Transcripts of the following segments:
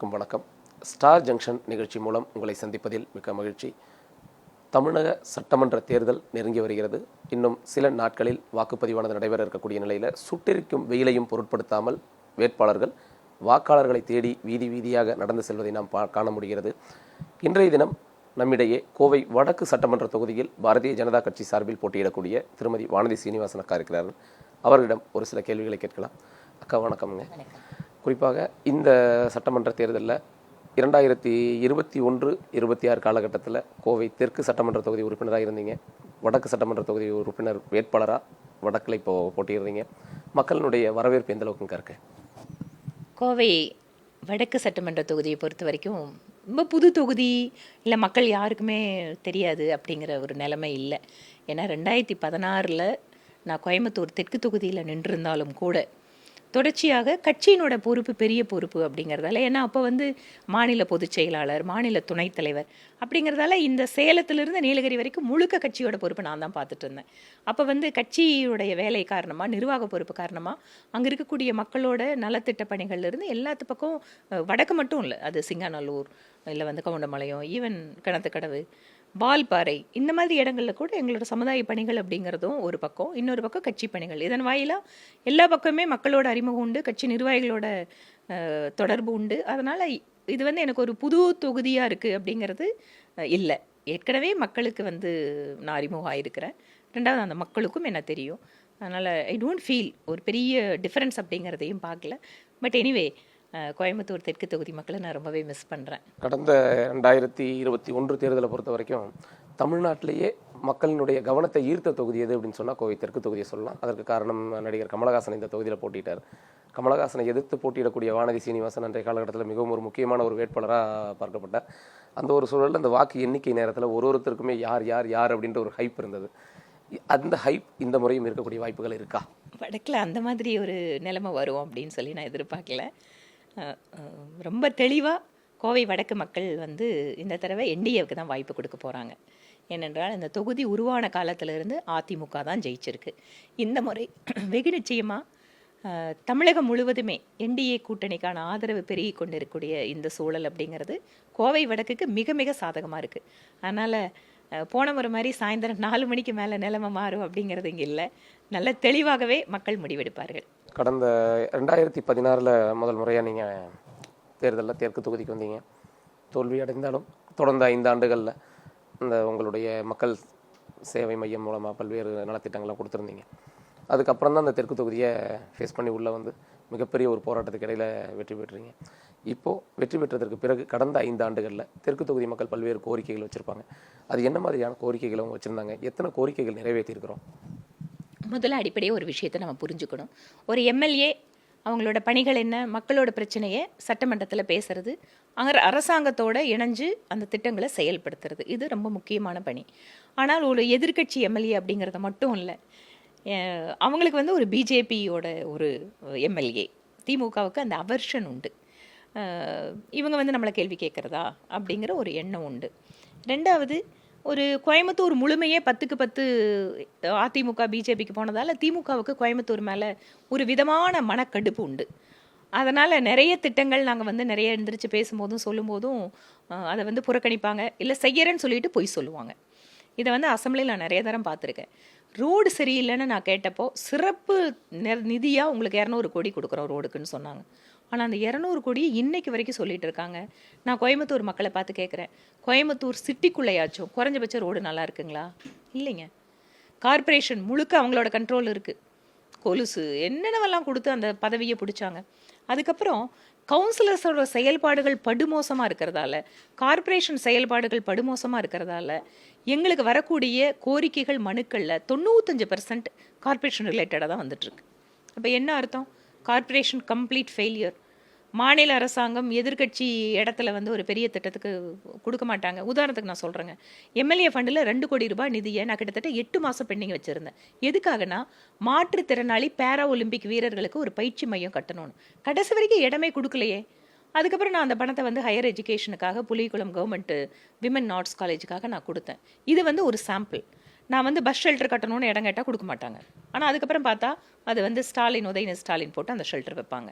அனைவருக்கும் வணக்கம். Star junction நிகழ்ச்சி மூலம் உங்களை சந்திப்பதில் மிக்க மகிழ்ச்சி. தமிழக சட்டமன்ற தேர்தல் நெருங்கி வருகிறது. இன்னும் சில நாட்களில் வாக்குப்பதிவானது நடைபெற இருக்கக்கூடிய நிலையில் சுட்டெரிக்கும் வெயிலையும் பொருட்படுத்தாமல் வேட்பாளர்கள் வாக்காளர்களை தேடி வீதி வீதியாக நடந்து செல்வதை நாம் காண முடிகிறது. இன்றைய தினம் நம்மிடையே கோவை வடக்கு சட்டமன்ற தொகுதியில் பாரதிய ஜனதா கட்சி சார்பில் போட்டியிடக்கூடிய திருமதி வானதி சீனிவாசன் அக்கா இருக்கிறார்கள். அவர்களிடம் ஒரு சில கேள்விகளை கேட்கலாம். அக்கா வணக்கம்ங்க. குறிப்பாக இந்த சட்டமன்ற தேர்தலில் 2021-26 காலகட்டத்தில் கோவை தெற்கு சட்டமன்ற தொகுதி உறுப்பினராக இருந்தீங்க. வடக்கு சட்டமன்ற தொகுதி உறுப்பினர் வேட்பாளராக வடக்கில் இப்போது போட்டியிடுறீங்க. மக்களினுடைய வரவேற்பு எந்த அளவுக்குங்க இருக்கு? கோவை வடக்கு சட்டமன்ற தொகுதியை பொறுத்த வரைக்கும் ரொம்ப புது தொகுதி இல்லை, மக்கள் யாருக்குமே தெரியாது அப்படிங்கிற ஒரு நிலைமை இல்லை. ஏன்னா 2016 நான் கோயம்புத்தூர் தெற்கு தொகுதியில் நின்றிருந்தாலும் கூட தொடர்ச்சியாக கட்சியினோட பொறுப்பு பெரிய பொறுப்பு அப்படிங்கிறதால, ஏன்னா அப்போ மாநில பொதுச் செயலாளர், மாநில துணைத் தலைவர் அப்படிங்கிறதால இந்த சேலத்திலிருந்து நீலகிரி வரைக்கும் முழுக்க கட்சியோட பொறுப்பு நான் தான் பார்த்துட்டு இருந்தேன். அப்போ கட்சியுடைய வேலை காரணமாக, நிர்வாக பொறுப்பு காரணமாக அங்கே இருக்கக்கூடிய மக்களோட நலத்திட்ட பணிகள்லேருந்து எல்லாத்து பக்கம் வடக்கு மட்டும் இல்லை, அது சிங்காநல்லூர் இல்லை கவுண்டமலையம், ஈவன் கிணத்துக்கடவு, வால்பாறை, இந்த மாதிரி இடங்களில் கூட எங்களோட சமுதாய பணிகள் அப்படிங்கிறதும் ஒரு பக்கம், இன்னொரு பக்கம் கட்சி பணிகள். இதன் வாயிலாக எல்லா பக்கமே மக்களோட அறிமுகம் உண்டு, கட்சி நிர்வாகிகளோட தொடர்பு உண்டு. அதனால் இது எனக்கு ஒரு புது தொகுதியாக இருக்குது அப்படிங்கிறது இல்லை. ஏற்கனவே மக்களுக்கு நான் அறிமுகம் ஆகிருக்கிறேன். ரெண்டாவது அந்த மக்களுக்கும் என்ன தெரியும். அதனால் ஐ டோன்ட் ஃபீல் ஒரு பெரிய டிஃப்ரென்ஸ் அப்படிங்கிறதையும் பார்க்கல. பட் எனிவே கோயம்புத்தூர் தெற்கு தொகுதி மக்களை நான் ரொம்பவே மிஸ் பண்ணுறேன். கடந்த 2021 தேர்தலை பொறுத்த வரைக்கும் தமிழ்நாட்டிலேயே மக்களினுடைய கவனத்தை ஈர்த்த தொகுதி எது அப்படின்னு சொன்னால் கோவை தெற்கு தொகுதியை சொல்லலாம். அதற்கு காரணம் நடிகர் கமலஹாசன் இந்த தொகுதியில் போட்டியிட்டார். கமலஹாசனை எதிர்த்து போட்டியிடக்கூடிய வானதி சீனிவாசன் அன்றைய காலகட்டத்தில் மிகவும் ஒரு முக்கியமான ஒரு வேட்பாளராக பார்க்கப்பட்டார். அந்த ஒரு சூழலில் அந்த வாக்கு எண்ணிக்கை நேரத்தில் ஒருத்தருக்குமே யார் யார் யார் அப்படின்ற ஒரு ஹைப் இருந்தது. அந்த ஹைப் இந்த முறையும் இருக்கக்கூடிய வாய்ப்புகள் இருக்கா? வடக்கில் அந்த மாதிரி ஒரு நிலைமை வரும் அப்படின்னு சொல்லி நான் எதிர்பார்க்கல. ரொம்ப தெளிவாக கோவை வடக்கு மக்கள் இந்த தடவை என்டிஏவுக்கு தான் வாய்ப்பு கொடுக்க போகிறாங்க. ஏனென்றால் இந்த தொகுதி உருவான காலத்திலிருந்து அதிமுக தான் ஜெயிச்சிருக்கு. இந்த முறை வெகு நிச்சயமாக தமிழகம் முழுவதுமே என்டிஏ கூட்டணிக்கான ஆதரவு பெருகி கொண்டு இருக்கக்கூடிய இந்த சூழல் அப்படிங்கிறது கோவை வடக்குக்கு மிக மிக சாதகமாக இருக்குது. அதனால் போன முறை மாதிரி சாயந்தரம் 4 மணிக்கு மேலே நிலைமை மாறும் அப்படிங்கிறது இங்கே இல்லை. நல்ல தெளிவாகவே மக்கள் முடிவெடுப்பார்கள். கடந்த 2016 முதல் முறையாக நீங்கள் தேர்தலில் தெற்கு தொகுதிக்கு வந்தீங்க. தோல்வி அடைந்தாலும் தொடர்ந்து 5 ஆண்டுகளில் இந்த உங்களுடைய மக்கள் சேவை மையம் மூலமாக பல்வேறு நலத்திட்டங்கள்லாம் கொடுத்துருந்தீங்க. அதுக்கப்புறம் தான் அந்த தெற்கு தொகுதியை ஃபேஸ் பண்ணி உள்ளே மிகப்பெரிய ஒரு போராட்டத்துக்கு இடையில் வெற்றி பெற்றீங்க. இப்போது வெற்றி பெற்றதற்கு பிறகு கடந்த 5 ஆண்டுகளில் தெற்கு தொகுதி மக்கள் பல்வேறு கோரிக்கைகள் வச்சுருப்பாங்க. அது என்ன மாதிரியான கோரிக்கைகள் அவங்க வச்சுருந்தாங்க? எத்தனை கோரிக்கைகள் நிறைவேற்றியிருக்கிறோம்? முதல்ல அடிப்படையாக ஒரு விஷயத்தை நம்ம புரிஞ்சுக்கணும். ஒரு எம்எல்ஏ அவங்களோட பணிகள் என்ன, மக்களோட பிரச்சனையை சட்டமன்றத்தில் பேசுறது, அரசாங்கத்தோட இணைஞ்சு அந்த திட்டங்களை செயல்படுத்துறது, இது ரொம்ப முக்கியமான பணி. ஆனால் ஒரு எதிர்கட்சி எம்எல்ஏ அப்படிங்கிறத மட்டும் இல்லை, அவங்களுக்கு ஒரு பிஜேபியோட ஒரு எம்எல்ஏ, திமுகவுக்கு அந்த அவர்ஷன் உண்டு. இவங்க நம்மளை கேள்வி கேட்குறதா அப்படிங்கிற ஒரு எண்ணம் உண்டு. ரெண்டாவது, ஒரு கோயம்புத்தூர் முழுமையே 10க்கு 10 அதிமுக பிஜேபிக்கு போனதால் திமுகவுக்கு கோயம்புத்தூர் மேலே ஒரு விதமான மனக்கடுப்பு உண்டு. அதனால் நிறைய திட்டங்கள் நாங்கள் நிறைய எழுந்திரிச்சு பேசும்போதும் சொல்லும்போதும் அதை புறக்கணிப்பாங்க, இல்லை செய்யறேன்னு சொல்லிட்டு பொய் சொல்லுவாங்க. இதை அசம்பிளியில் நான் நிறைய தரம் பார்த்துருக்கேன். ரோடு சரியில்லைன்னு நான் கேட்டப்போ சிறப்பு நிதியாக உங்களுக்கு 200 கோடி கொடுக்குறோம் ரோடுக்குன்னு சொன்னாங்க. ஆனால் அந்த 200 கோடியை இன்னைக்கு வரைக்கும் சொல்லிட்டு இருக்காங்க. நான் கோயம்புத்தூர் மக்களை பார்த்து கேட்குறேன், கோயம்புத்தூர் சிட்டிக்குள்ளேயாச்சும் குறைஞ்சபட்ச ரோடு நல்லா இருக்குங்களா? இல்லைங்க. கார்பரேஷன் முழுக்க அவங்களோட கண்ட்ரோல் இருக்குது. கொலுசு என்னென்னவெல்லாம் கொடுத்து அந்த பதவியை பிடிச்சாங்க. அதுக்கப்புறம் கவுன்சிலர்ஸோட செயல்பாடுகள் படுமோசமாக இருக்கிறதால, கார்பரேஷன் செயல்பாடுகள் படுமோசமாக இருக்கிறதால எங்களுக்கு வரக்கூடிய கோரிக்கைகள் மனுக்களில் 95% கார்பரேஷன் ரிலேட்டடாக தான் வந்துட்டுருக்கு. அப்போ என்ன அர்த்தம்? Corporation complete failure. மாநில அரசாங்கம் எதிர்கட்சி இடத்துல ஒரு பெரிய திட்டத்துக்கு கொடுக்க மாட்டாங்க. உதாரணத்துக்கு நான் சொல்கிறேங்க, எம்எல்ஏ ஃபண்டில் 2 கோடி ரூபாய் நிதியை நான் கிட்டத்தட்ட 8 மாதம் பெண்டிங் வச்சுருந்தேன். எதுக்காகனா, மாற்றுத்திறனாளி பேரா ஒலிம்பிக் வீரர்களுக்கு ஒரு பயிற்சி மையம் கட்டணும்னு. கடைசி வரைக்கும் இடமே கொடுக்கலையே. அதுக்கப்புறம் நான் அந்த பணத்தை ஹையர் எஜுகேஷனுக்காக புலிகுளம் கவர்மெண்ட் விமன் ஆர்ட்ஸ் காலேஜுக்காக நான் கொடுத்தேன். இது ஒரு சாம்பிள். நான் பஸ் ஷெல்டர் கட்டணும்னு இடம் கேட்டால் கொடுக்க மாட்டாங்க. ஆனால் அதுக்கப்புறம் பார்த்தா அது ஸ்டாலின், உதயநிதி ஸ்டாலின் போட்டு அந்த ஷெல்டர் வைப்பாங்க.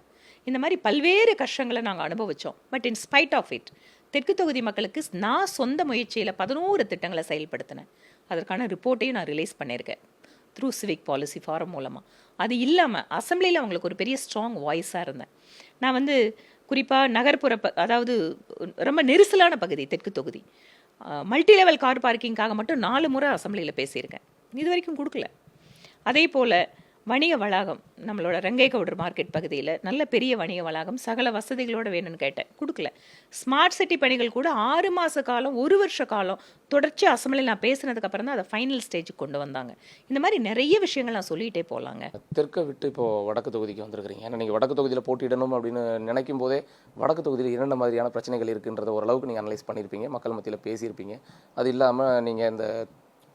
இந்த மாதிரி பல்வேறு கஷ்டங்களை நாங்கள் அனுபவித்தோம். But in spite of it தெற்கு தொகுதி மக்களுக்கு நான் சொந்த முயற்சியில் 11 திட்டங்களை செயல்படுத்தினேன். அதற்கான ரிப்போர்ட்டையும் நான் ரிலீஸ் பண்ணியிருக்கேன் த்ரூ சிவிக் பாலிசி ஃபாரம் மூலமாக. அது இல்லாமல் அசம்பிளியில் அவங்களுக்கு ஒரு பெரிய ஸ்ட்ராங் வாய்ஸாக இருந்தேன். நான் வந்து குறிப்பாக நகர்ப்புற அதாவது ரொம்ப நெரிசலான பகுதி தெற்கு தொகுதி, மல்டி லெவல் கார் பார்க்கிங்காக மட்டும் 4 முறை அசம்பிளியில் பேசியிருக்கேன். இது வரைக்கும் கொடுக்கல. அதே போல் வணிக வளாகம், நம்மளோட ரங்கை கவுடர் மார்க்கெட் பகுதியில் நல்ல பெரிய வணிக வளாகம் சகல வசதிகளோடு வேணும்னு கேட்டேன், கொடுக்கல. ஸ்மார்ட் சிட்டி பணிகள் கூட 6 மாத காலம் 1 வருஷ காலம் தொடர்ச்சி அசம்பிளியில் நான் பேசினதுக்கப்புறம் தான் அதை ஃபைனல் ஸ்டேஜுக்கு கொண்டு வந்தாங்க. இந்த மாதிரி நிறைய விஷயங்கள் நான் சொல்லிகிட்டே போகலாங்க. தெற்கை விட்டு இப்போது வடக்கு தொகுதிக்கு வந்திருக்கிறீங்க. ஏன்னா நீங்கள் வடக்கு தொகுதியில் போட்டியிடணும் அப்படின்னு நினைக்கும் போதே வடக்கு தொகுதியில் என்னென்ன மாதிரியான பிரச்சனைகள் இருக்குன்றத ஓரளவுக்கு நீங்கள் அனலைஸ் பண்ணியிருப்பீங்க, மக்கள் மத்தியில் பேசியிருப்பீங்க. அது இல்லாமல் நீங்கள் இந்த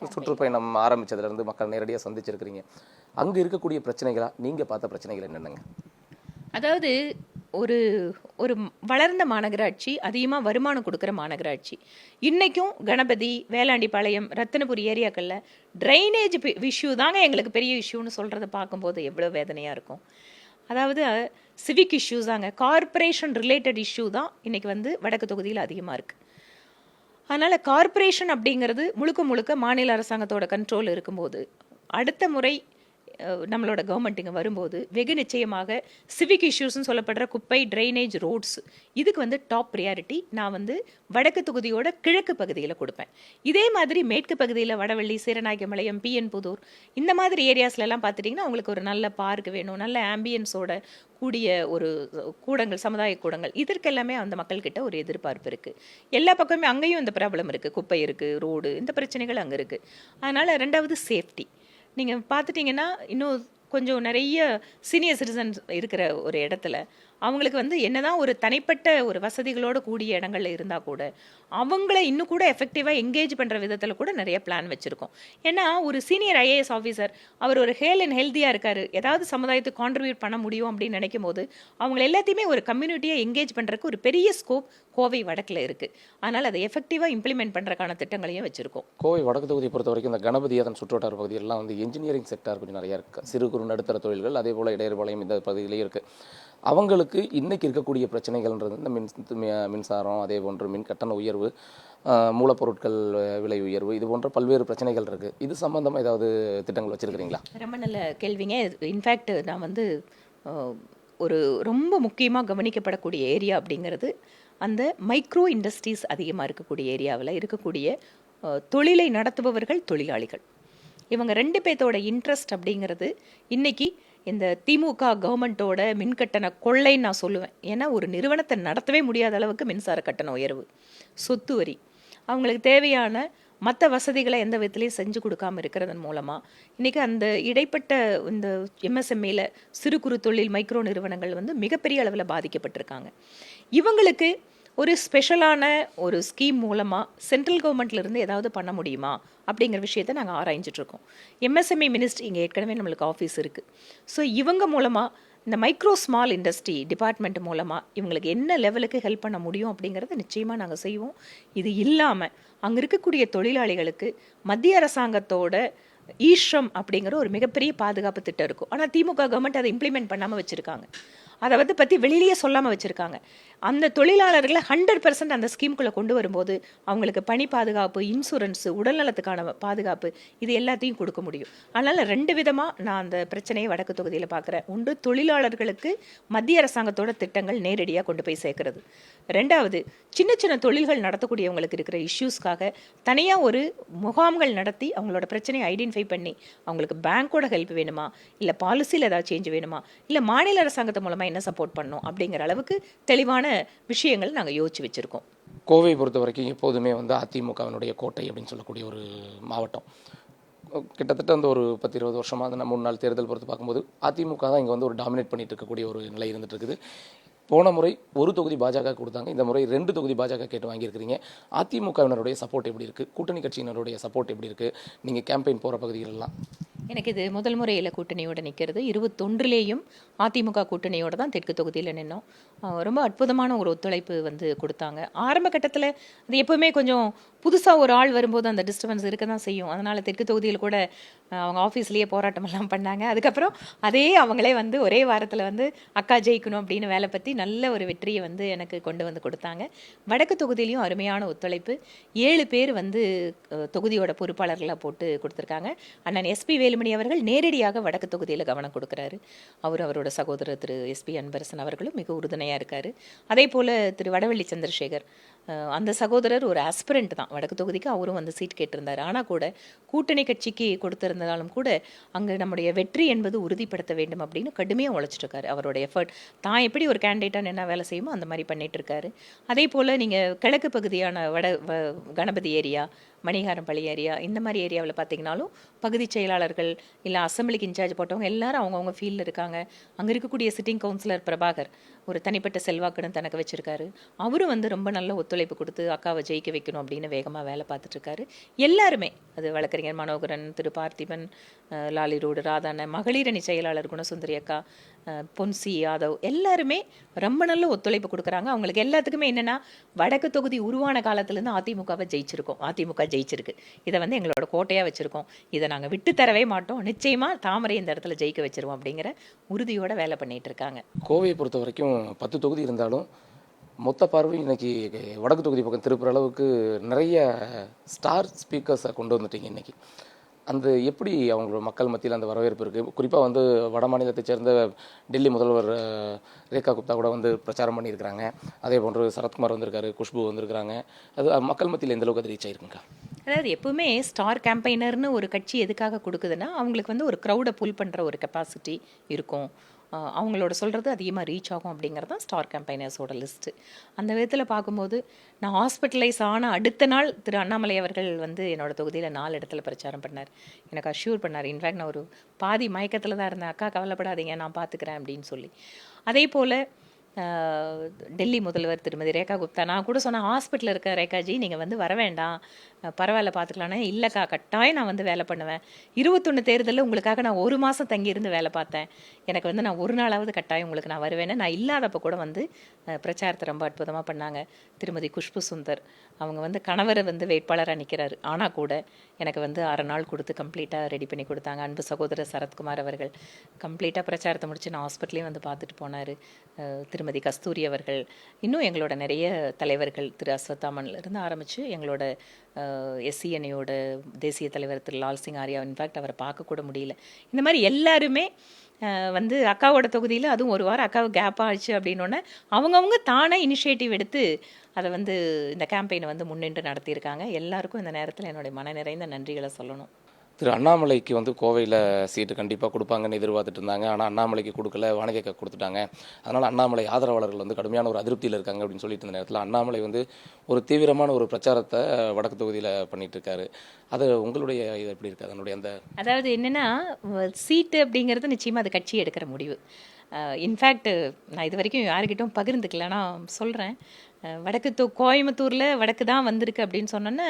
சுற்றுப்பயணம் ஆரம்பித்ததுலேருந்து மக்கள் நேரடியாக சந்திச்சிருக்கிறீங்க. அங்கே இருக்கக்கூடிய பிரச்சனைகளா நீங்கள் பார்த்த பிரச்சனைகள் என்னென்னங்க? அதாவது ஒரு ஒரு வளர்ந்த மாநகராட்சி, அதிகமாக வருமானம் கொடுக்குற மாநகராட்சி, இன்றைக்கும் கணபதி, வேளாண்டிப்பாளையம், ரத்தினபுரி ஏரியாக்களில் ட்ரைனேஜ் இஷ்யூ தாங்க எங்களுக்கு பெரிய இஷ்யூன்னு சொல்கிறத பார்க்கும்போது எவ்வளோ வேதனையாக இருக்கும். அதாவது சிவிக் இஷ்யூஸ் தாங்க, கார்ப்பரேஷன் ரிலேட்டட் இஷ்யூ தான் இன்றைக்கி வந்து வடக்கு தொகுதியில் அதிகமாக இருக்குது. அதனால் கார்ப்பரேஷன் அப்படிங்கிறது முழுக்க முழுக்க மாநில அரசாங்கத்தோட கண்ட்ரோல் இருக்கும்போது அடுத்த முறை நம்மளோட கவர்மெண்ட் இங்கே வரும்போது வெகு நிச்சயமாக சிவிக் இஷ்யூஸ்ன்னு சொல்லப்படுற குப்பை, ட்ரைனேஜ், ரோட்ஸ் இதுக்கு வந்து டாப் ப்ரியாரிட்டி நான் வந்து வடக்கு தொகுதியோட கிழக்கு பகுதியில் கொடுப்பேன். இதே மாதிரி மேற்கு பகுதியில் வடவள்ளி, சீரநாயக்கமலையம், பிஎன் புதூர் இந்த மாதிரி ஏரியாஸ்லலாம் பார்த்துட்டிங்கன்னா அவங்களுக்கு ஒரு நல்ல பார்க் வேணும், நல்ல ஆம்பியன்ஸோட கூடிய ஒரு கூடங்கள், சமுதாய கூடங்கள், இதற்கெல்லாமே அந்த மக்கள்கிட்ட ஒரு எதிர்பார்ப்பு இருக்குது. எல்லா பக்கமே அங்கேயும் இந்த ப்ராப்ளம் இருக்குது, குப்பை இருக்குது, ரோடு, இந்த பிரச்சனைகள் அங்கே இருக்குது. அதனால் ரெண்டாவது சேஃப்டி. நீங்கள் பார்த்துட்டிங்கன்னா இன்னும் கொஞ்சம் நிறைய சீனியர் சிட்டிசன்ஸ் இருக்கிற ஒரு இடத்துல அவங்களுக்கு வந்து என்னதான் ஒரு தனிப்பட்ட ஒரு வசதிகளோடு கூடிய இடங்கள்ல இருந்தால் கூட அவங்கள இன்னும் கூட எஃபெக்டிவாக என்கேஜ் பண்ணுற விதத்தில் கூட நிறைய பிளான் வச்சுருக்கோம். ஏன்னா ஒரு சீனியர் ஐஏஎஸ் ஆஃபீஸர் அவர் ஒரு ஹெல்த்தியாக இருக்கார், ஏதாவது சமுதாயத்துக்கு கான்ட்ரிபியூட் பண்ண முடியும் அப்படின்னு நினைக்கும் போது அவங்க எல்லாத்தையுமே ஒரு கம்யூனிட்டியை என்கேஜ் பண்ணுறதுக்கு ஒரு பெரிய ஸ்கோப் கோவை வடக்கில் இருக்குது. அதனால் அதை எஃபெக்டிவாக இம்ப்ளிமெண்ட் பண்ணுறதுக்கான திட்டங்களையும் வச்சுருக்கோம். கோவை வடக்கு தொகுதியை பொறுத்த வரைக்கும் இந்த கணபதி அதன் சுற்றுவட்டார பகுதியெல்லாம் வந்து இன்ஜினியரிங் செக்டார் கொஞ்சம் நிறையா இருக்குது. சிறு குறு நடுத்தர தொழில்கள், அதே போல் இடையர்பாளையம் இந்த பகுதியிலேயே இருக்குது. அவங்களுக்கு இன்றைக்கி இருக்கக்கூடிய பிரச்சனைகள்ன்றது இந்த மின்சாரம், அதே போன்று மின் கட்டண உயர்வு, மூலப்பொருட்கள் விலை உயர்வு, இது போன்ற பல்வேறு பிரச்சனைகள் இருக்குது. இது சம்மந்தமாக ஏதாவது திட்டங்கள் வச்சுருக்கிறீங்களா? ரொம்ப நல்ல கேள்விங்க. இன்ஃபேக்ட் நான் வந்து ஒரு ரொம்ப முக்கியமாக கவனிக்கப்படக்கூடிய ஏரியா அப்படிங்கிறது அந்த மைக்ரோ இண்டஸ்ட்ரீஸ் அதிகமாக இருக்கக்கூடிய ஏரியாவில் இருக்கக்கூடிய தொழிலை நடத்துபவர்கள், தொழிலாளிகள், இவங்க 2 பேர்த்தோட இன்ட்ரெஸ்ட் அப்படிங்கிறது இன்றைக்கி இந்த திமுக கவர்மெண்ட்டோட மின்கட்டண கொள்ளைன்னு நான் சொல்லுவேன். ஏன்னா ஒரு நிறுவனத்தை நடத்தவே முடியாத அளவுக்கு மின்சார கட்டண உயர்வு, சொத்து வரி, அவங்களுக்கு தேவையான மற்ற வசதிகளை எந்த விதத்துலையும் செஞ்சு கொடுக்காமல் இருக்கிறதன் மூலமாக இன்றைக்கி அந்த இடைப்பட்ட இந்த எம்எஸ்எம்இயில் சிறு குறு தொழில் மைக்ரோ நிறுவனங்கள் வந்து மிகப்பெரிய அளவில் பாதிக்கப்பட்டிருக்காங்க. இவங்களுக்கு ஒரு ஸ்பெஷலான ஒரு ஸ்கீம் மூலமாக சென்ட்ரல் கவர்மெண்ட்லேருந்து ஏதாவது பண்ண முடியுமா அப்படிங்கிற விஷயத்தை நாங்கள் ஆராய்ஞ்சிட்ருக்கோம். எம்எஸ்எம்இ மினிஸ்ட்ரி இங்கே ஏற்கனவே நம்மளுக்கு ஆஃபீஸ் இருக்குது. ஸோ இவங்க மூலமாக இந்த மைக்ரோ ஸ்மால் இண்டஸ்ட்ரி டிபார்ட்மெண்ட் மூலமாக இவங்களுக்கு என்ன லெவலுக்கு ஹெல்ப் பண்ண முடியும் அப்படிங்கிறத நிச்சயமாக நாங்கள் செய்வோம். இது இல்லாமல் அங்கே இருக்கக்கூடிய தொழிலாளிகளுக்கு மத்திய அரசாங்கத்தோட ஈஸ்ரம் அப்படிங்கிற ஒரு மிகப்பெரிய பாதுகாப்பு திட்டம் இருக்கும். ஆனால் திமுக கவர்மெண்ட் அதை இம்ப்ளிமெண்ட் பண்ணாமல் வச்சுருக்காங்க. அதை வந்து பற்றி வெளியிலேயே சொல்லாமல் வச்சுருக்காங்க. அந்த தொழிலாளர்களை 100% அந்த ஸ்கீம்குள்ளே கொண்டு வரும்போது அவங்களுக்கு பணி பாதுகாப்பு, இன்சூரன்ஸு, உடல்நலத்துக்கான பாதுகாப்பு, இது எல்லாத்தையும் கொடுக்க முடியும். அதனால் 2 விதமாக நான் அந்த பிரச்சனையை வடக்கு தொகுதியில் பார்க்குறேன். ஒன்று, தொழிலாளர்களுக்கு மத்திய அரசாங்கத்தோட திட்டங்கள் நேரடியாக கொண்டு போய் சேர்க்கறது. 2வது, சின்ன சின்ன தொழில்கள் நடத்தக்கூடியவங்களுக்கு இருக்கிற இஷ்யூஸ்க்காக தனியாக ஒரு முகாம்கள் நடத்தி அவங்களோட பிரச்சனையை ஐடென்டிஃபை பண்ணி அவங்களுக்கு பேங்க்கோட ஹெல்ப் வேணுமா, இல்லை பாலிசியில் ஏதாவது சேஞ்ச் வேணுமா, இல்லை மாநில அரசாங்கத்து மூலமாக என்ன சப்போர்ட் பண்ணணும் அப்படிங்கிற அளவுக்கு தெளிவான விஷயங்கள் நாங்கள் யோசிச்சு வச்சுருக்கோம். கோவை பொறுத்த வரைக்கும் எப்போதுமே வந்து அதிமுகவினுடைய கோட்டை அப்படின்னு சொல்லக்கூடிய ஒரு மாவட்டம். கிட்டத்தட்ட அந்த ஒரு 10-20 வருஷமாக நம்ம முன்னாள் தேர்தல் பொறுத்து பார்க்கும்போது அதிமுக தான் இங்கே வந்து ஒரு டாமினேட் பண்ணிட்டு இருக்கக்கூடிய ஒரு நிலை இருந்துட்டு இருக்குது. போன முறை ஒரு தொகுதி பாஜக கொடுத்தாங்க, இந்த முறை 2 தொகுதி பாஜக கேட்டு வாங்கியிருக்கிறீங்க. அதிமுகவினருடைய சப்போர்ட் எப்படி இருக்குது? கூட்டணி கட்சியினருடைய சப்போர்ட் எப்படி இருக்குது? நீங்கள் கேம்பெயின் போகிற பகுதிகளெல்லாம் எனக்கு இது முதல் முறையில் கூட்டணியோடு நிற்கிறது. 21லேயும் அதிமுக கூட்டணியோடு தான் தெற்கு தொகுதியில் நின்னோம். ரொம்ப அற்புதமான ஒரு ஒத்துழைப்பு வந்து கொடுத்தாங்க. ஆரம்ப கட்டத்தில் அது எப்போவுமே கொஞ்சம் புதுசாக ஒரு ஆள் வரும்போது அந்த டிஸ்டர்பன்ஸ் இருக்க தான் செய்யும். அதனால் தெற்கு தொகுதியில் கூட அவங்க ஆஃபீஸ்லேயே போராட்டமெல்லாம் பண்ணாங்க. அதுக்கப்புறம் அதே அவங்களே வந்து ஒரே வாரத்தில் வந்து அக்கா ஜெயிக்கணும் அப்படின்னு வேலை பற்றி நல்ல ஒரு வெற்றியை வந்து எனக்கு கொண்டு வந்து கொடுத்தாங்க. வடக்கு தொகுதியிலையும் அருமையான ஒத்துழைப்பு. 7 பேர் வந்து தொகுதியோட பொறுப்பாளர்களாக போட்டு கொடுத்துருக்காங்க. அண்ணன் எஸ்பி வேலுமணி அவர்கள் நேரடியாக வடக்கு தொகுதியில் கவனம் கொடுக்குறாரு. அவரோட சகோதரர் திரு எஸ்பி அன்பரசன் அவர்களும் மிக உறுதுணையாக இருக்கார். அதே போல் திரு வடவள்ளி சந்திரசேகர், அந்த சகோதரர் ஒரு ஆஸ்பிரண்ட் தான் வடக்கு தொகுதிக்கு, அவரும் வந்து சீட் கேட்டிருந்தார். ஆனால் கூட கூட்டணி கட்சிக்கு கொடுத்திருந்தாலும் கூட அங்கே நம்முடைய வெற்றி என்பது உறுதிப்படுத்த வேண்டும் அப்படின்னு கடுமையாக உழைச்சிட்டு இருக்காரு. அவரோட எஃபர்ட் தான் எப்படி ஒரு கேண்டிடேட்டாக என்ன வேலை செய்யுமோ அந்த மாதிரி பண்ணிட்டு இருக்காரு. அதே போல் நீங்கள் கிழக்கு பகுதியான கணபதி ஏரியா, மணிகாரம்பள்ளி ஏரியா, இந்த மாதிரி ஏரியாவில் பார்த்தீங்கன்னாலும் பகுதி செயலாளர்கள் இல்லை அசம்பிளிக்கு இன்சார்ஜ் போட்டவங்க எல்லாரும் அவங்கவுங்க ஃபீல்டில் இருக்காங்க. அங்கே இருக்கக்கூடிய சிட்டிங் கவுன்சிலர் பிரபாகர் ஒரு தனிப்பட்ட செல்வாக்குன்னு தனக்கு வச்சிருக்காரு. அவரும் வந்து ரொம்ப நல்ல ஒத்துழைப்பு கொடுத்து அக்காவை ஜெயிக்க வைக்கணும் அப்படின்னு வேகமாக வேலை பார்த்துட்டு இருக்காரு. எல்லாருமே, அது வழக்கறிஞர் மனோகரன், திரு பார்த்திபன், லாலி ரோடு ராதான, மகளிரணி செயலாளர் குணசுந்தரி அக்கா, பொன்சி யாதவ், எல்லாருமே ரொம்ப நல்ல ஒத்துழைப்பு கொடுக்குறாங்க. அவங்களுக்கு எல்லாத்துக்குமே என்னென்னா, வடக்கு தொகுதி உருவான காலத்துலேருந்து அதிமுகவை ஜெயிச்சிருக்கோம், அதிமுக ஜெயிச்சிருக்கு, இதை வந்து எங்களோட கோட்டையாக வச்சுருக்கோம், இதை நாங்கள் விட்டு தரவே மாட்டோம், நிச்சயமாக தாமரை இந்த இடத்துல ஜெயிக்க வச்சிருவோம் அப்படிங்கிற உறுதியோட வேலை பண்ணிட்டு இருக்காங்க. கோவையை பொறுத்த வரைக்கும் 10 தொகுதி இருந்தாலும் மொத்த பார்வை இன்னைக்கு வடக்கு தொகுதி பக்கம் திருப்புற அளவுக்கு நிறைய ஸ்டார் ஸ்பீக்கர்ஸை கொண்டு வந்துட்டீங்க இன்னைக்கு. அந்த எப்படி அவங்களோட மக்கள் மத்தியில் அந்த வரவேற்பு இருக்குது? குறிப்பாக வந்து வட மாநிலத்தை சேர்ந்த டெல்லி முதல்வர் ரேகா குப்தா கூட வந்து பிரச்சாரம் பண்ணியிருக்கிறாங்க. அதே போன்று சரத்குமார் வந்திருக்காரு, குஷ்பு வந்திருக்கிறாங்க. அது மக்கள் மத்தியில் எந்த அளவுக்கு அது ரீச் ஆயிருக்குங்க? அதாவது எப்பவுமே ஸ்டார் கேம்பெயினர்னு ஒரு கட்சி எதுக்காக கொடுக்குதுன்னா, அவங்களுக்கு வந்து ஒரு க்ரௌடை புல் பண்ணுற ஒரு கெப்பாசிட்டி இருக்கும், அவங்களோட சொல்கிறது அதிகமாக ரீச் ஆகும் அப்படிங்கிறது தான் ஸ்டார் கேம்பெயினர்ஸோட லிஸ்ட்டு. அந்த விதத்தில் பார்க்கும்போது நான் ஹாஸ்பிட்டலைஸ் ஆன அடுத்த நாள் திரு அண்ணாமலை அவர்கள் வந்து என்னோடய தொகுதியில் 4 இடத்துல பிரச்சாரம் பண்ணார். எனக்கு அஷ்யூர் பண்ணார். இன்ஃபேக்ட் நான் ஒரு பாதி மயக்கத்தில் தான் இருந்தேன், அக்கா கவலைப்படாதீங்க நான் பார்த்துக்கிறேன் அப்படின்னு சொல்லி. அதே போல் டெல்லி முதல்வர் திருமதி ரேகா குப்தா, நான் கூட சொன்னேன் ஹாஸ்பிட்டலில் இருக்க ரேகாஜி நீங்கள் வந்து வர வேண்டாம், பரவாயில்ல பார்த்துக்கலான்னு. இல்லைக்கா கட்டாயம் நான் வந்து வேலை பண்ணுவேன், 21 தேர்தலில் உங்களுக்காக நான் 1 மாதம் தங்கியிருந்து வேலை பார்த்தேன், எனக்கு வந்து நான் ஒரு நாளாவது கட்டாயம் உங்களுக்கு நான் வருவேன்னு நான் இல்லாதப்போ கூட வந்து பிரச்சாரத்தை ரொம்ப அற்புதமாக பண்ணாங்க. திருமதி குஷ்பு சுந்தர், அவங்க வந்து கணவரை வந்து வேட்பாளராக நிற்கிறாரு, ஆனால் கூட எனக்கு வந்து 1/2 நாள் கொடுத்து கம்ப்ளீட்டாக ரெடி பண்ணி கொடுத்தாங்க. அன்பு சகோதரர் சரத்குமார் அவர்கள் கம்ப்ளீட்டாக பிரச்சாரத்தை முடிச்சு நான் ஹாஸ்பிட்டலையும் வந்து பார்த்துட்டு போனார். திருமதி கஸ்தூரி அவர்கள், இன்னும் எங்களோட நிறைய தலைவர்கள், திரு அஸ்வத்தாமன்லேருந்து ஆரம்பித்து எங்களோட எஸ்சிஎன்ஐயோட தேசிய தலைவர் திரு லால் சிங் ஆர்யா, இன்ஃபேக்ட் அவரை பார்க்கக்கூட முடியல. இந்த மாதிரி எல்லாருமே வந்து அக்காவோட தொகுதியில், அதுவும் ஒரு வாரம் அக்காவுக்கு கேப் ஆச்சு அப்படின்னோடனே அவங்கவுங்க தானே இனிஷியேட்டிவ் எடுத்து அதை வந்து இந்த கேம்பெயினை வந்து முன்னின்று நடத்தியிருக்காங்க. எல்லாருக்கும் இந்த நேரத்தில் என்னுடைய மன நிறைந்த நன்றிகளை சொல்லணும். திரு அண்ணாமலைக்கு வந்து கோவையில் சீட்டு கண்டிப்பாக கொடுப்பாங்கன்னு எதிர்பார்த்துட்டு இருந்தாங்க. ஆனால் அண்ணாமலைக்கு கொடுக்கல, வானதிக்கு கொடுத்துட்டாங்க. அதனால் அண்ணாமலை ஆதரவாளர்கள் வந்து கடுமையான ஒரு அதிருப்தியில் இருக்காங்க அப்படின்னு சொல்லிட்டு இருந்த நேரத்தில் அண்ணாமலை வந்து ஒரு தீவிரமான ஒரு பிரச்சாரத்தை வடக்கு தொகுதியில் பண்ணிட்டு இருக்காரு. அது உங்களுடைய இது எப்படி இருக்குது? அதனுடைய அந்த அதாவது என்னென்னா, சீட்டு அப்படிங்கிறது நிச்சயமாக அது கட்சி எடுக்கிற முடிவு. இன்ஃபேக்ட் நான் இது வரைக்கும் யாருக்கிட்டும் பகிர்ந்துக்கல, நான் சொல்கிறேன். கோயம்புத்தூரில் வடக்கு தான் வந்திருக்கு அப்படின்னு சொன்னோன்னே,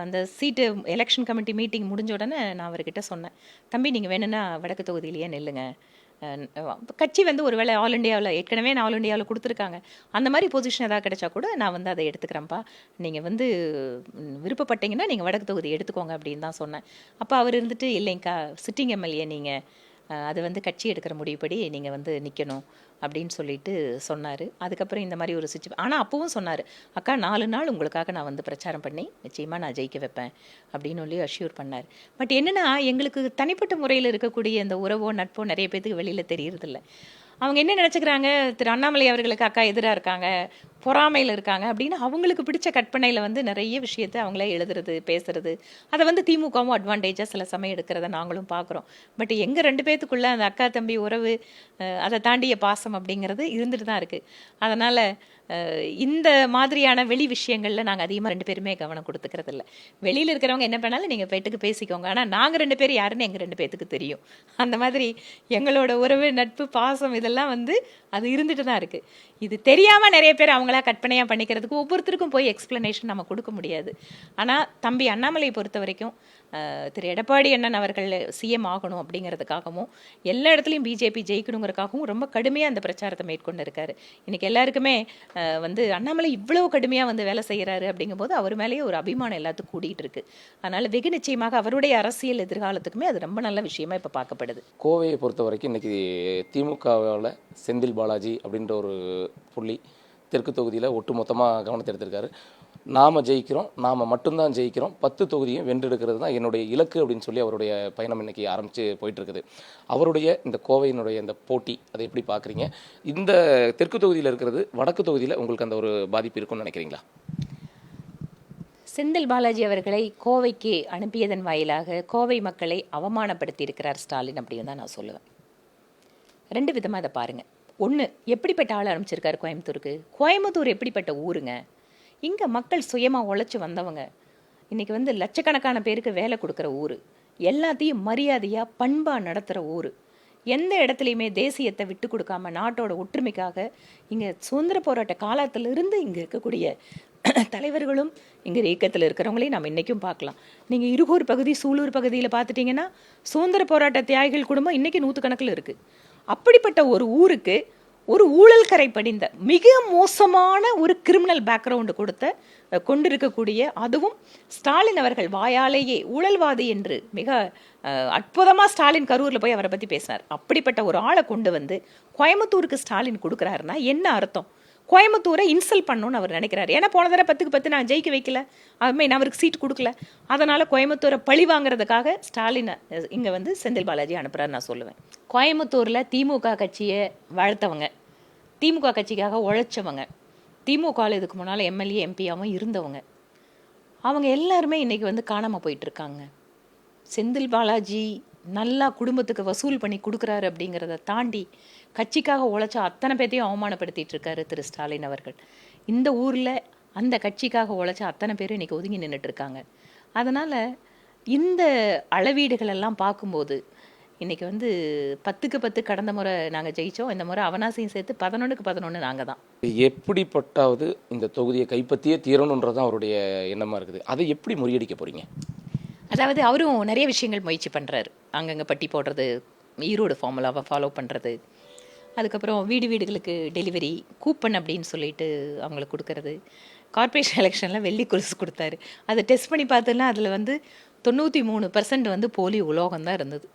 அந்த சீட்டு எலெக்ஷன் கமிட்டி மீட்டிங் முடிஞ்ச உடனே நான் அவர்கிட்ட சொன்னேன், தம்பி நீங்கள் வேணும்னா வடக்கு தொகுதியிலேயே நெல்லுங்க, கட்சி வந்து ஒருவேளை ஆல் இண்டியாவில் ஏற்கனவே ஆல் இண்டியாவில் கொடுத்துருக்காங்க, அந்த மாதிரி பொசிஷன் ஏதாவது கிடைச்சா கூட நான் வந்து அதை எடுத்துக்கிறேன்ப்பா, நீங்கள் வந்து விருப்பப்பட்டீங்கன்னா நீங்கள் வடக்கு தொகுதி எடுத்துக்கோங்க அப்படின்னு தான் சொன்னேன். அப்போ அவர் இருந்துட்டு, இல்லைங்கக்கா சிட்டிங் எம்எல்ஏ நீங்கள், அது வந்து கட்சி எடுக்கிற முடிவுப்படி நீங்கள் வந்து நிற்கணும் அப்படின்னு சொல்லிட்டு சொன்னார். அதுக்கப்புறம் இந்த மாதிரி ஒரு ஆனால் அப்பவும் சொன்னார், அக்கா 4 நாள் உங்களுக்காக நான் வந்து பிரச்சாரம் பண்ணி நிச்சயமாக நான் ஜெயிக்க வைப்பேன் அப்படின்னு சொல்லி அஷ்யூர் பண்ணார். பட் என்னென்னா, எங்களுக்கு தனிப்பட்ட முறையில் இருக்கக்கூடிய அந்த உறவோ நட்போ நிறைய பேருக்கு வெளியில் தெரியறதில்ல. அவங்க என்ன நினச்சிக்கிறாங்க, திரு அண்ணாமலை அவர்களுக்கு அக்கா எதிராக இருக்காங்க, பொறாமையில் இருக்காங்க அப்படின்னு அவங்களுக்கு பிடிச்ச கற்பனையில் வந்து நிறைய விஷயத்தை அவங்களே எழுதுறது, பேசுறது, அதை வந்து திமுகவும் அட்வான்டேஜாக சில சமயம் எடுக்கிறத நாங்களும் பார்க்குறோம். பட் எங்கள் 2 பேத்துக்குள்ளே அந்த அக்கா தம்பி உறவு, அதை தாண்டிய பாசம் அப்படிங்கிறது இருந்துட்டு தான் இருக்குது. அதனால் இந்த மாதிரியான வெளி விஷயங்களில் நாங்கள் அதிகமாக 2 பேருமே கவனம் கொடுத்துக்கிறது இல்லை. வெளியில் இருக்கிறவங்க என்ன பண்ணாலும் நீங்கள் பேட்டுக்கு பேசிக்கோங்க, ஆனால் நாங்கள் 2 பேர் யாருன்னு எங்கள் 2 பேத்துக்கு தெரியும். அந்த மாதிரி எங்களோட உறவு, நட்பு, பாசம் இதெல்லாம் வந்து அது இருந்துட்டு தான் இருக்குது. இது தெரியாமல் நிறைய பேர் அவங்களா கற்பனையாக பண்ணிக்கிறதுக்கு ஒவ்வொருத்தருக்கும் போய் எக்ஸ்பிளனேஷன் நம்ம கொடுக்க முடியாது. ஆனால் தம்பி அண்ணாமலையை பொறுத்த வரைக்கும் திரு எடப்பாடி அண்ணன் அவர்கள் சிஎம் ஆகணும் அப்படிங்கிறதுக்காகவும் எல்லா இடத்துலையும் பிஜேபி ஜெயிக்கணுங்கிறதுக்காகவும் ரொம்ப கடுமையாக அந்த பிரச்சாரத்தை மேற்கொண்டு இருக்காரு. இன்னைக்கு எல்லாருக்குமே அண்ணாமலை இவ்வளவு கடுமையாக வேலை செய்கிறாரு அப்படிங்கும்போது அவர் மேலேயே ஒரு அபிமானம் எல்லாத்துக்கும் கூடிட்டு இருக்கு. அதனால வெகு நிச்சயமாக அவருடைய அரசியல் எதிர்காலத்துக்குமே அது ரொம்ப நல்ல விஷயமா இப்போ பார்க்கப்படுது. கோவையை பொறுத்த வரைக்கும் இன்னைக்கு திமுகவில் செந்தில் பாலாஜி அப்படின்ற ஒரு புள்ளி தெற்கு தொகுதியில் ஒட்டுமொத்தமாக கவனத்தை எடுத்திருக்காரு. நாம் ஜெயிக்கிறோம், நாம் மட்டும்தான் ஜெயிக்கிறோம், 10 தொகுதியும் வென்றெடுக்கிறது தான் என்னுடைய இலக்கு அப்படின்னு சொல்லி அவருடைய பயணம் இன்னைக்கு ஆரம்பித்து போயிட்டுருக்குது. அவருடைய இந்த கோவையினுடைய இந்த போட்டி அதை எப்படி பார்க்குறீங்க? இந்த தெற்கு தொகுதியில் இருக்கிறது வடக்கு தொகுதியில் உங்களுக்கு அந்த ஒரு பாதிப்பு இருக்குன்னு நினைக்கிறீங்களா? செந்தில் பாலாஜி அவர்களை கோவைக்கு அனுப்பியதன் வாயிலாக கோவை மக்களை அவமானப்படுத்தி இருக்கிறார் ஸ்டாலின் அப்படின்னு தான் நான் சொல்லுவேன். 2 விதமாக இதை பாருங்கள். ஒன்று, எப்படிப்பட்ட ஆள் அனுப்பிச்சிருக்காரு கோயம்புத்தூருக்கு? கோயம்புத்தூர் எப்படிப்பட்ட ஊருங்க? இங்கே மக்கள் சுயமாக உழைச்சி வந்தவங்க. இன்றைக்கி லட்சக்கணக்கான பேருக்கு வேலை கொடுக்குற ஊர், எல்லாத்தையும் மரியாதையாக பண்பாக நடத்துகிற ஊர், எந்த இடத்துலையுமே தேசியத்தை விட்டு கொடுக்காம நாட்டோட ஒற்றுமைக்காக இங்கே சுதந்திர போராட்ட காலத்திலிருந்து இங்கே இருக்கக்கூடிய தலைவர்களும் இங்கே இயக்கத்தில் இருக்கிறவங்களையும் நம்ம இன்றைக்கும் பார்க்கலாம். நீங்கள் இருகூர் பகுதி, சூலூர் பகுதியில் பார்த்துட்டிங்கன்னா சுதந்திர போராட்ட தியாகிகள் குடும்பம் இன்றைக்கி 100 கணக்கில் இருக்குது. அப்படிப்பட்ட ஒரு ஊருக்கு ஒரு ஊழல் கரை படிந்த மிக மோசமான ஒரு கிரிமினல் பேக்ரவுண்டு கொண்டிருக்கக்கூடிய, அதுவும் ஸ்டாலின் அவர்கள் வாயாலேயே ஊழல்வாதி என்று மிக அற்புதமாக ஸ்டாலின் கரூரில் போய் அவரை பற்றி பேசினார். அப்படிப்பட்ட ஒரு ஆளை கொண்டு கோயம்புத்தூருக்கு ஸ்டாலின் கொடுக்குறாருன்னா என்ன அர்த்தம்? கோயம்புத்தூரை இன்சல்ட் பண்ணணும்னு அவர் நினைக்கிறார். ஏன்னா போன தடவை 10க்கு 10 நான் ஜெயிக்க வைக்கல, அதுமாதிரி நான் அவருக்கு சீட் கொடுக்கல, அதனால் கோயம்புத்தூரை பழி வாங்குறதுக்காக ஸ்டாலினை இங்கே செந்தில் பாலாஜி அனுப்புகிறார் நான் சொல்லுவேன். கோயம்புத்தூரில் திமுக கட்சியை வாழ்த்தவங்க, திமுக கட்சிக்காக உழைச்சவங்க, திமுகவில் இதுக்கு முன்னால் எம்எல்ஏ எம்பியாகவும் இருந்தவங்க, அவங்க எல்லாருமே இன்றைக்கி காணாமல் போயிட்டுருக்காங்க. செந்தில் பாலாஜி நல்லா குடும்பத்துக்கு வசூல் பண்ணி கொடுக்குறாரு அப்படிங்கிறத தாண்டி கட்சிக்காக உழைச்ச அத்தனை பேர்த்தையும் அவமானப்படுத்திட்டு இருக்காரு திரு ஸ்டாலின் அவர்கள். இந்த ஊரில் அந்த கட்சிக்காக உழைச்ச அத்தனை பேரும் இன்றைக்கி ஒதுங்கி நின்றுட்டு இருக்காங்க. அதனால் இந்த அளவீடுகள் எல்லாம் பார்க்கும்போது இன்றைக்கி 10க்கு 10 கடந்த முறை நாங்கள் ஜெயித்தோம், இந்த முறை அவனாசியும் சேர்த்து 11க்கு 11 நாங்கள் தான். எப்படிப்பட்டாவது இந்த தொகுதியை கைப்பற்றியே தீரணுன்றதான் அவருடைய எண்ணமாக இருக்குது. அதை எப்படி முறியடிக்க போகிறீங்க? அதாவது அவரும் நிறைய விஷயங்கள் முயற்சி பண்ணுறாரு. அங்கங்கே பட்டி போடுறது, ஈரோடு ஃபார்முலாவை ஃபாலோ பண்ணுறது, அதுக்கப்புறம் வீடு வீடுகளுக்கு டெலிவரி கூப்பன் அப்படின்னு சொல்லிட்டு அவங்களுக்கு கொடுக்கறது. கார்ப்பரேஷன் எலெக்ஷனில் வெள்ளி கொலுசு கொடுத்தாரு. அதை டெஸ்ட் பண்ணி பார்த்தோன்னா அதில் 93% போலி உலோகம் தான் இருந்தது,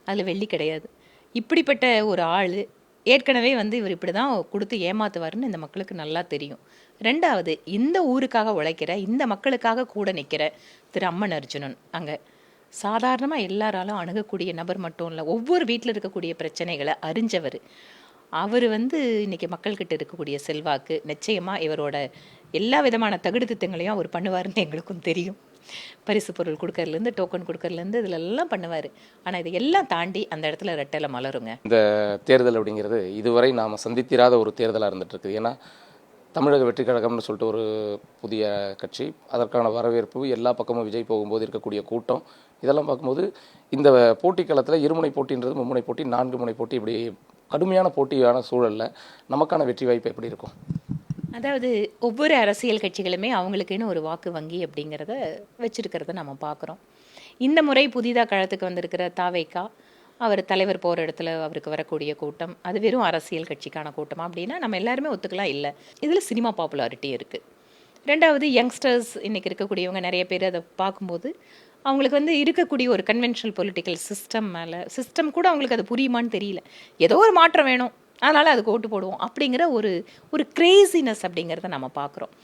அதில் வெள்ளி கிடையாது. இப்படிப்பட்ட ஒரு ஆள் ஏற்கனவே இவர் இப்படி தான் கொடுத்து ஏமாத்துவாருன்னு இந்த மக்களுக்கு நல்லா தெரியும். 2வது, இந்த ஊருக்காக உழைக்கிற, இந்த மக்களுக்காக கூட நிற்கிற திரு அம்மன் அர்ஜுனன் அங்கே சாதாரணமாக எல்லாராலும் அணுகக்கூடிய நபர் மட்டும் இல்லை, ஒவ்வொரு வீட்டில் இருக்கக்கூடிய பிரச்சனைகளை அறிஞ்சவர். அவர் இன்றைக்கி மக்கள்கிட்ட இருக்கக்கூடிய செல்வாக்கு, நிச்சயமாக இவரோட எல்லா விதமான தகுடு திட்டங்களையும் அவர் பண்ணுவார்னு எங்களுக்கும் தெரியும். பரிசு பொருள் கொடுக்கறதுலேருந்து, டோக்கன் கொடுக்கறதுலேருந்து இதிலெல்லாம் பண்ணுவார். ஆனால் இதையெல்லாம் தாண்டி அந்த இடத்துல ரெட்டலை மலருங்க. இந்த தேர்தல் அப்படிங்கிறது இதுவரை நாம் சந்தித்திராத ஒரு தேர்தலாக இருந்துகிட்ருக்கு. ஏன்னா தமிழக வெற்றி கழகம்னு சொல்லிட்டு ஒரு புதிய கட்சி, அதற்கான வரவேற்பு, எல்லா பக்கமும் விஜய் போகும்போது இருக்கக்கூடிய கூட்டம், இதெல்லாம் பார்க்கும்போது இந்த போட்டி காலத்தில் இருமுனை போட்டின்றது, மும்முனை போட்டி, 4 முனை போட்டி, இப்படி கடுமையான போட்டியான சூழலில் நமக்கான வெற்றி வாய்ப்பு எப்படி இருக்கும்? அதாவது ஒவ்வொரு அரசியல் கட்சிகளுமே அவங்களுக்குன்னு ஒரு வாக்கு வங்கி அப்படிங்கிறத வச்சுருக்கிறத நம்ம பார்க்குறோம். இந்த முறை புதிதாக களத்துக்கு வந்திருக்கிற தாவேக்கா, அவர் தலைவர் போகிற இடத்துல அவருக்கு வரக்கூடிய கூட்டம் அது வெறும் அரசியல் கட்சிக்கான கூட்டமா அப்படின்னா நம்ம எல்லாருமே ஒத்துக்கலாம். இல்லை, இதில் சினிமா பாப்புலாரிட்டி இருக்குது. 2வது, யங்ஸ்டர்ஸ் இன்றைக்கி இருக்கக்கூடியவங்க நிறைய பேர் அதை பார்க்கும்போது அவங்களுக்கு இருக்கக்கூடிய ஒரு கன்வென்ஷனல் பொலிட்டிக்கல் சிஸ்டம் கூட அவங்களுக்கு அது புரியுமான்னு தெரியல. ஏதோ ஒரு மாற்றம் வேணும், அதனால் அதுக்கு ஓட்டு போடுவோம் அப்படிங்கிற ஒரு கிரேசினஸ் அப்படிங்கிறத நம்ம பார்க்குறோம்.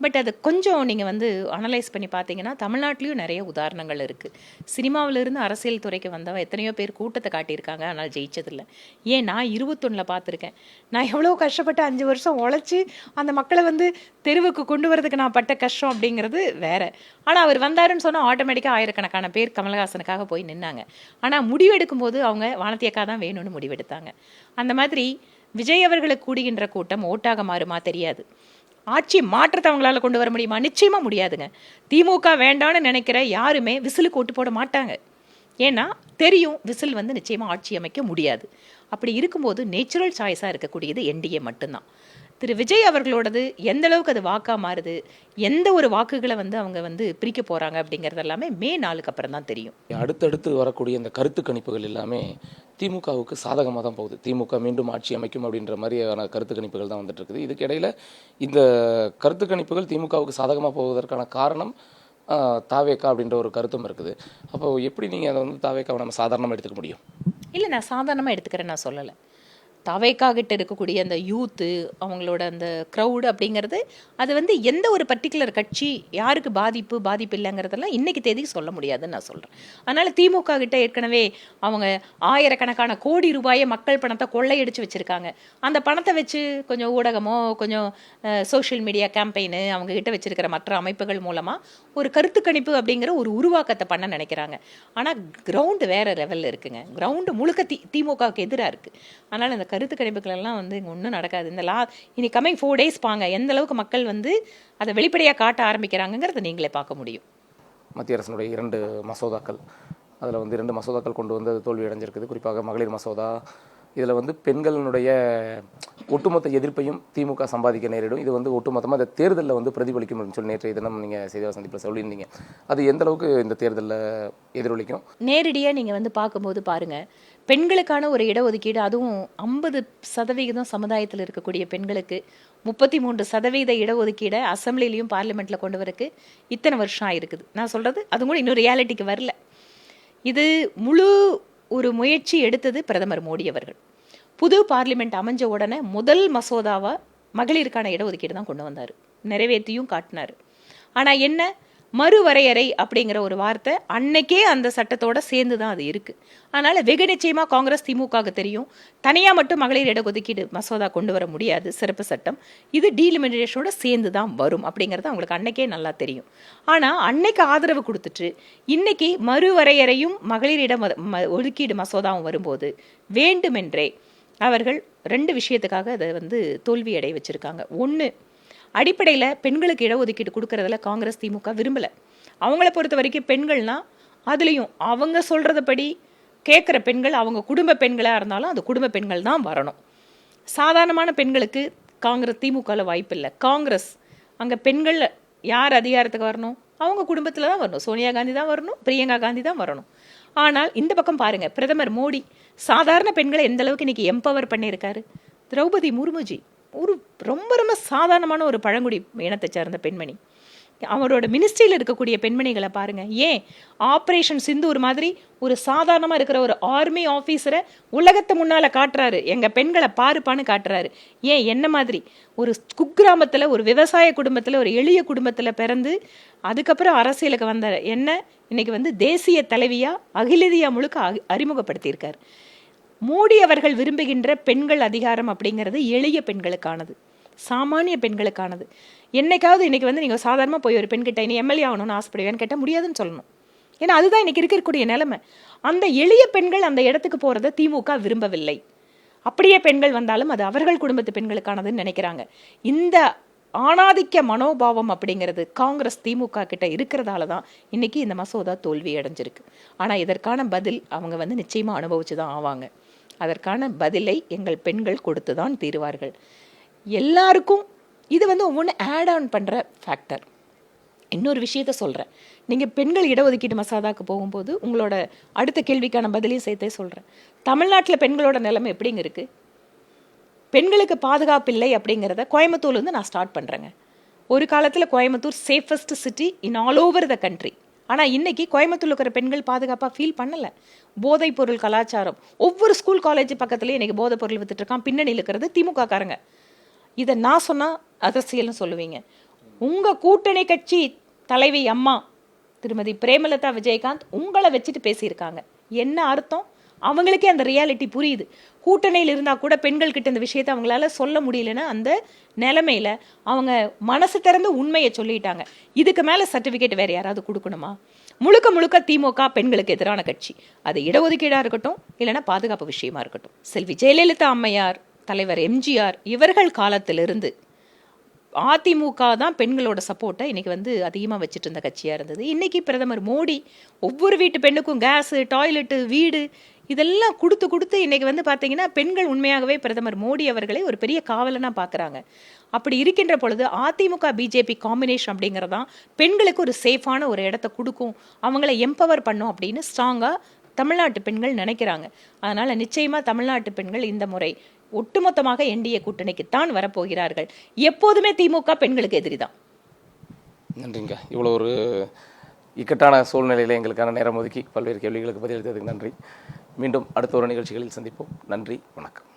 பட் அது கொஞ்சம் நீங்கள் அனலைஸ் பண்ணி பார்த்தீங்கன்னா தமிழ்நாட்டிலையும் நிறைய உதாரணங்கள் இருக்குது. சினிமாவிலிருந்து அரசியல் துறைக்கு வந்தவன் எத்தனையோ பேர் கூட்டத்தை காட்டியிருக்காங்க, ஆனால் ஜெயிச்சதில்லை. ஏன், நான் 21 பார்த்துருக்கேன். நான் எவ்வளோ கஷ்டப்பட்டு 5 வருஷம் உழைச்சி அந்த மக்களை தெருவுக்கு கொண்டு வரதுக்கு நான் பட்ட கஷ்டம் அப்படிங்கிறது வேற. ஆனால் அவர் வந்தாருன்னு சொன்னால் ஆட்டோமேட்டிக்காக ஆயிரக்கணக்கான பேர் கமலஹாசனுக்காக போய் நின்னாங்க. ஆனால் முடிவெடுக்கும் போது அவங்க வானத்தியக்கா தான் வேணும்னு முடிவெடுத்தாங்க. அந்த மாதிரி விஜய் அவர்களுக்கு கூடுகின்ற கூட்டம் ஓட்டாக மாறுமா தெரியாது. ஆட்சி மாற்றத்தை அவங்களால கொண்டு வர முடியுமா? நிச்சயமா முடியாதுங்க. திமுக வேண்டான்னு நினைக்கிற யாருமே விசிலுக்கு ஓட்டு போட மாட்டாங்க. ஏன்னா தெரியும் விசில் நிச்சயமா ஆட்சி அமைக்க முடியாது. அப்படி இருக்கும்போது நேச்சுரல் சாய்ஸாக இருக்கக்கூடியது என்டிஏ மட்டும்தான். திரு விஜய் அவர்களோடது எந்த அளவுக்கு அது வாக்கா மாறுது, எந்த ஒரு வாக்குகளை வந்து அவங்க வந்து பிரிக்க போறாங்க அப்படிங்கிறது எல்லாமே மே 4க்கு அப்புறம் தான் தெரியும். அடுத்தடுத்து வரக்கூடிய இந்த கருத்து கணிப்புகள் எல்லாமே திமுகவுக்கு சாதகமாக தான் போகுது. திமுக மீண்டும் ஆட்சி அமைக்கும் அப்படின்ற மாதிரியான கருத்து கணிப்புகள் தான் வந்துட்டு இருக்குது. இதுக்கு இடையில இந்த கருத்து கணிப்புகள் திமுகவுக்கு சாதகமாக போவதற்கான காரணம் தாவேக்கா அப்படின்ற ஒரு கருத்தும் இருக்குது. அப்போ எப்படி நீங்கள் அதை வந்து தாவேக்காவை நம்ம சாதாரணமாக எடுத்துக்க முடியும்? இல்லை, நான் சாதாரணமாக எடுத்துக்கிறேன், நான் சொல்லலை. தவைக்கா கிட்ட இருக்கக்கூடிய அந்த யூத்து, அவங்களோட அந்த க்ரௌடு அப்படிங்கிறது, அது வந்து எந்த ஒரு பர்டிகுலர் கட்சி யாருக்கு பாதிப்பு இல்லைங்கிறதெல்லாம் இன்னைக்கு தேதி சொல்ல முடியாதுன்னு நான் சொல்கிறேன். அதனால் திமுக கிட்ட ஏற்கனவே அவங்க ஆயிரக்கணக்கான கோடி ரூபாயை மக்கள் பணத்தை கொள்ளையடிச்சு வச்சுருக்காங்க. அந்த பணத்தை வச்சு கொஞ்சம் ஊடகமோ கொஞ்சம் சோஷியல் மீடியா கேம்பெயின் அவங்க கிட்ட வச்சிருக்கிற மற்ற அமைப்புகள் மூலமாக ஒரு கருத்து கணிப்பு அப்படிங்கிற ஒரு உருவாக்கத்தை பண்ண நினைக்கிறாங்க. ஆனால் கிரவுண்டு வேறு லெவலில் இருக்குங்க. கிரவுண்டு முழுக்க திமுகவுக்கு எதிராக இருக்குது. அதனால் இந்த கருத்து கணிப்புகள் எல்லாம் வந்து இங்கே ஒன்றும் நடக்காது. இனி கம்மிங் 4 days பாங்க எந்த அளவுக்கு மக்கள் வந்து அதை வெளிப்படையாக காட்ட ஆரம்பிக்கிறாங்கிறத நீங்களே பார்க்க முடியும். மத்திய அரசினுடைய 2 மசோதாக்கள், அதில் வந்து 2 மசோதாக்கள் கொண்டு வந்து அது தோல்வி அடைஞ்சிருக்குது. குறிப்பாக மகளிர் மசோதா. இதில் வந்து பெண்களினுடைய ஒட்டுமொத்த எதிர்ப்பையும் திமுக சம்பாதிக்க நேரிடும். இது வந்து ஒட்டுமொத்தமாக இந்த தேர்தலில் வந்து பிரதிபலிக்கும் அப்படின்னு சொல்லி நேற்றைய தினம் நீங்கள் செய்தியாளர் சந்திப்பில் சொல்லியிருந்தீங்க. அது எந்த அளவுக்கு இந்த தேர்தலில் எதிரொலிக்கும்? நேரடியாக நீங்கள் வந்து பார்க்கும்போது பாருங்கள், பெண்களுக்கான ஒரு இடஒதுக்கீடு, அதுவும் 50% சமுதாயத்தில் இருக்கக்கூடிய பெண்களுக்கு 33% இடஒதுக்கீடை அசம்பிளிலையும் பார்லிமெண்ட்டில் கொண்டு வரக்கு இத்தனை வருஷம் ஆயிருக்குது. நான் சொல்கிறது அது கூட இன்னும் ரியாலிட்டிக்கு வரல. இது முழு ஒரு முயற்சி எடுத்தது பிரதமர் மோடி அவர்கள். புது பார்லிமெண்ட் அமைஞ்ச உடனே முதல் மசோதாவா மகளிருக்கான இடஒதுக்கீடு தான் கொண்டு வந்தார், நிறைவேற்றியும் காட்டினார். ஆனால் என்ன, மறுவரையறை அப்படிங்கிற ஒரு வார்த்தை அன்னைக்கே அந்த சட்டத்தோட சேர்ந்து தான் அது இருக்குது. அதனால் வெகு நிச்சயமாக காங்கிரஸ் திமுகவுக்கு தெரியும், தனியாக மட்டும் மகளிர் இடஒதுக்கீடு மசோதா கொண்டு வர முடியாது, சிறப்பு சட்டம். இது டீலிமிட்டேஷனோட சேர்ந்து தான் வரும் அப்படிங்கிறது அவங்களுக்கு அன்னைக்கே நல்லா தெரியும். ஆனால் அன்னைக்கு ஆதரவு கொடுத்துட்டு இன்னைக்கு மறுவரையறையும் மகளிர் இட ஒதுக்கீடு மசோதாவும் வரும்போது வேண்டுமென்றே அவர்கள் 2 விஷயத்துக்காக அதை வந்து தோல்வி அடைய வச்சுருக்காங்க. ஒன்று, அடிப்படையில் பெண்களுக்கு இடஒதுக்கீடு கொடுக்கறதுல காங்கிரஸ் திமுக விரும்பலை. அவங்கள பொறுத்த வரைக்கும் பெண்கள்னா அதுலேயும் அவங்க சொல்கிறதபடி கேட்குற பெண்கள் அவங்க குடும்ப பெண்களாக இருந்தாலும் அந்த குடும்ப பெண்கள் தான் வரணும். சாதாரணமான பெண்களுக்கு காங்கிரஸ் திமுகவில் வாய்ப்பு இல்லை. காங்கிரஸ் அங்கே பெண்கள் யார் அதிகாரத்துக்கு வரணும், அவங்க குடும்பத்தில் தான் வரணும். சோனியா காந்தி தான் வரணும், பிரியங்கா காந்தி தான் வரணும். ஆனால் இந்த பக்கம் பாருங்கள், பிரதமர் மோடி சாதாரண பெண்களை எந்த அளவுக்கு இன்னைக்கு எம்பவர் பண்ணியிருக்காரு. திரௌபதி முர்முஜி ஒரு ரொம்ப ரொம்ப சாதாரணமான ஒரு பழங்குடி இனத்தை சேர்ந்த பெண்மணி. அவரோட மினிஸ்ட்ரியில் இருக்கக்கூடிய பெண்மணிகளை பாருங்க. ஏன் ஆப்ரேஷன் சிந்தூர் மாதிரி ஒரு சாதாரணமாக இருக்கிற ஒரு ஆர்மி ஆஃபீஸரை உலகத்து முன்னால் காட்டுறாரு, எங்கள் பெண்களை பாருப்பான்னு காட்டுறாரு. ஏன் என்ன மாதிரி ஒரு குக்கிராமத்தில் ஒரு விவசாய குடும்பத்தில் ஒரு எளிய குடும்பத்தில் பிறந்து அதுக்கப்புறம் அரசியலுக்கு வந்த என்ன இன்னைக்கு வந்து தேசிய தலைவியாக அகில இந்தியா முழுக்க அறிமுகப்படுத்தியிருக்கார். மோடி அவர்கள் விரும்புகின்ற பெண்கள் அதிகாரம் அப்படிங்கிறது எளிய பெண்களுக்கானது, சாமானிய பெண்களுக்கானது. என்னைக்காவது இன்னைக்கு வந்து நீங்கள் சாதாரணமாக போய் ஒரு பெண்கிட்ட இனி எம்எல்ஏ ஆகணும்னு ஆசைப்படுவேன்னு கேட்டால் முடியாதுன்னு சொல்லணும். ஏன்னா அதுதான் இன்னைக்கு இருக்கக்கூடிய நிலைமை. அந்த எளிய பெண்கள் அந்த இடத்துக்கு போகிறத திமுக விரும்பவில்லை. அப்படியே பெண்கள் வந்தாலும் அது அவர்கள் குடும்பத்து பெண்களுக்கானதுன்னு நினைக்கிறாங்க. இந்த ஆணாதிக்க மனோபாவம் அப்படிங்கிறது காங்கிரஸ் திமுக கிட்ட இருக்கிறதால தான் இன்னைக்கு இந்த மசோதா தோல்வி அடைஞ்சிருக்கு. ஆனால் இதற்கான பதில் அவங்க வந்து நிச்சயமாக அனுபவிச்சு தான் ஆவாங்க. அதற்கான பதிலை எங்கள் பெண்கள் கொடுத்து தான் தீருவார்கள். எல்லாருக்கும் இது வந்து ஒவ்வொன்று ஆட் ஆன் பண்ணுற ஃபேக்டர். இன்னொரு விஷயத்த சொல்கிறேன், நீங்கள் பெண்கள் இடஒதுக்கீடு மசோதாவுக்கு போகும்போது உங்களோட அடுத்த கேள்விக்கான பதிலையும் சேர்த்தே சொல்கிறேன். தமிழ்நாட்டில் பெண்களோட நிலைமை எப்படிங்க இருக்குது? பெண்களுக்கு பாதுகாப்பு இல்லை அப்படிங்கிறத கோயம்புத்தூர்லேருந்து நான் ஸ்டார்ட் பண்ணுறேங்க. ஒரு காலத்தில் Coimbatore safest city in all over the country. ஆனால் இன்னைக்கு கோயம்புத்தூர்ல இருக்கிற பெண்கள் பாதுகாப்பாக ஃபீல் பண்ணலை. போதைப் பொருள் கலாச்சாரம், ஒவ்வொரு ஸ்கூல் காலேஜ் பக்கத்துலேயும் இன்னைக்கு போதைப் பொருள் வித்துட்டு இருக்கான். பின்னணியில் இருக்கிறது திமுக காரங்க. இதை நான் சொன்னால் அரசியல்னு சொல்லுவீங்க. உங்கள் கூட்டணி கட்சி தலைவி அம்மா திருமதி பிரேமலதா விஜயகாந்த் உங்களை வச்சுட்டு பேசியிருக்காங்க. என்ன அர்த்தம்? அவங்களுக்கே அந்த ரியாலிட்டி புரியுது. கூட்டணியில் இருந்தால் கூட பெண்கள் கிட்ட இந்த விஷயத்தை அவங்களால சொல்ல முடியலன்னா அந்த நிலைமையில அவங்க மனசு திறந்து உண்மையை சொல்லிட்டாங்க. இதுக்கு மேலே சர்டிஃபிகேட் வேற யாராவது கொடுக்கணுமா? முழுக்க முழுக்க திமுக பெண்களுக்கு எதிரான கட்சி. அது இடஒதுக்கீடாக இருக்கட்டும், இல்லைன்னா பாதுகாப்பு விஷயமா இருக்கட்டும். செல்வி ஜெயலலிதா அம்மையார், தலைவர் எம்ஜிஆர் இவர்கள் காலத்திலிருந்து அதிமுக தான் பெண்களோட சப்போர்ட்டை இன்னைக்கு வந்து அதிகமாக வச்சுட்டு இருந்த கட்சியாக இருந்தது. இன்னைக்கு பிரதமர் மோடி ஒவ்வொரு வீட்டு பெண்ணுக்கும் கேஸு, டாய்லெட்டு, வீடு இதெல்லாம் கொடுத்து கொடுத்து இன்னைக்கு வந்து பார்த்தீங்கன்னா பெண்கள் உண்மையாகவே பிரதமர் மோடி அவர்களை ஒரு பெரிய காவலனாக பார்க்குறாங்க. அப்படி இருக்கின்ற பொழுது அதிமுக பிஜேபி காம்பினேஷன் அப்படிங்கிறதான் பெண்களுக்கு ஒரு சேஃபான ஒரு இடத்த கொடுக்கும், அவங்கள எம்பவர் பண்ணும் அப்படின்னு ஸ்ட்ராங்காக தமிழ்நாட்டு பெண்கள் நினைக்கிறாங்க. அதனால் நிச்சயமாக தமிழ்நாட்டு பெண்கள் இந்த முறை ஒட்டுமொத்தமாக என்டிஏ கூட்டணிக்குத்தான் வரப்போகிறார்கள். எப்போதுமே திமுக பெண்களுக்கு எதிரி தான். நன்றிங்க. இவ்வளோ ஒரு இக்கட்டான சூழ்நிலையில் எங்களுக்கான நேரம் ஒதுக்கி பல்வேறு கேள்விகளுக்கு பதிலளித்ததுக்கு நன்றி. மீண்டும் அடுத்த ஒரு நிகழ்ச்சிகளில் சந்திப்போம். நன்றி, வணக்கம்.